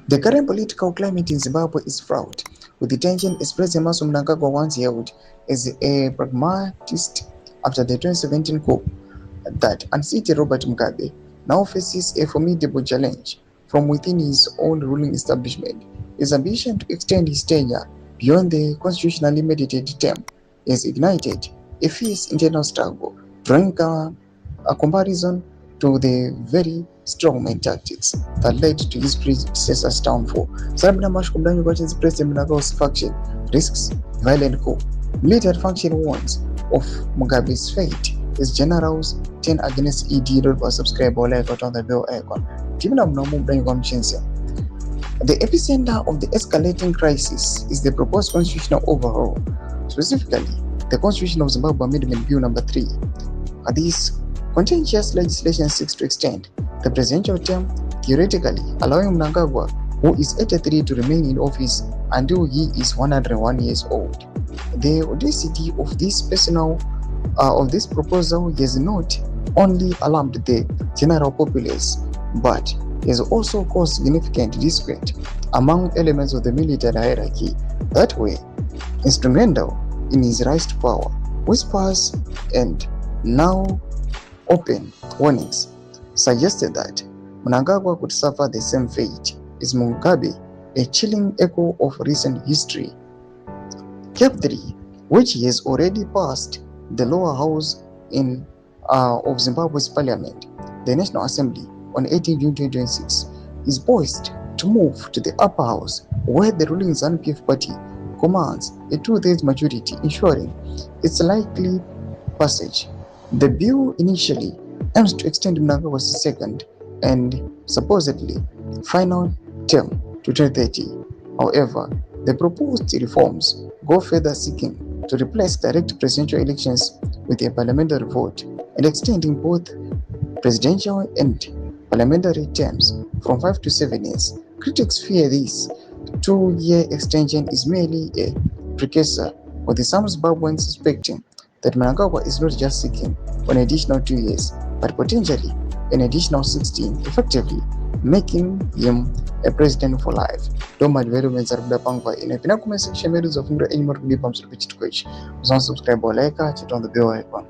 The current political climate in Zimbabwe is fraught with the tension as President Mnangagwa once held as a pragmatist after the 2017 coup that unseated Robert Mugabe now faces a formidable challenge from within his own ruling establishment. His ambition to extend his tenure beyond the constitutionally mandated term has ignited a fierce internal struggle, drawing a comparison to the very strongman tactics that led to his predecessor's downfall. Sarabina Mashkumbani Gwachi's President Mnangagwa's faction risks violent coup. Military faction warns of Mugabe's fate as generals turn against ED. Subscribe or like on the bell icon. The epicenter of the escalating crisis is the proposed constitutional overhaul, specifically the Constitution of Zimbabwe Amendment Bill No. 3. This contentious legislation seeks to extend the presidential term, theoretically allowing Mnangagwa, who is 83, to remain in office until he is 101 years old. The audacity of this proposal has not only alarmed the general populace, but has also caused significant disquiet among elements of the military hierarchy that were instrumental in his rise to power. Whispers and now open warnings suggested that Mnangagwa could suffer the same fate as Mugabe, a chilling echo of recent history. Cap 3, which has already passed the lower house of Zimbabwe's parliament, the National Assembly, on 18 June 2026, is poised to move to the upper house, where the ruling ZANU-PF party commands a 2/3 majority, ensuring its likely passage. The bill initially aims to extend Mnangagwa's second and supposedly final term to 2030. However, the proposed reforms go further, seeking to replace direct presidential elections with a parliamentary vote and extending both presidential and parliamentary terms from 5 to 7 years. Critics fear this 2-year extension is merely a precursor, with some Zimbabweans suspecting that Mnangagwa is not just seeking an additional 2 years, but potentially an additional 16, effectively making him a president for life. Don't developments are pangwa in a comment section. Subscribe or like, hit on the bell icon.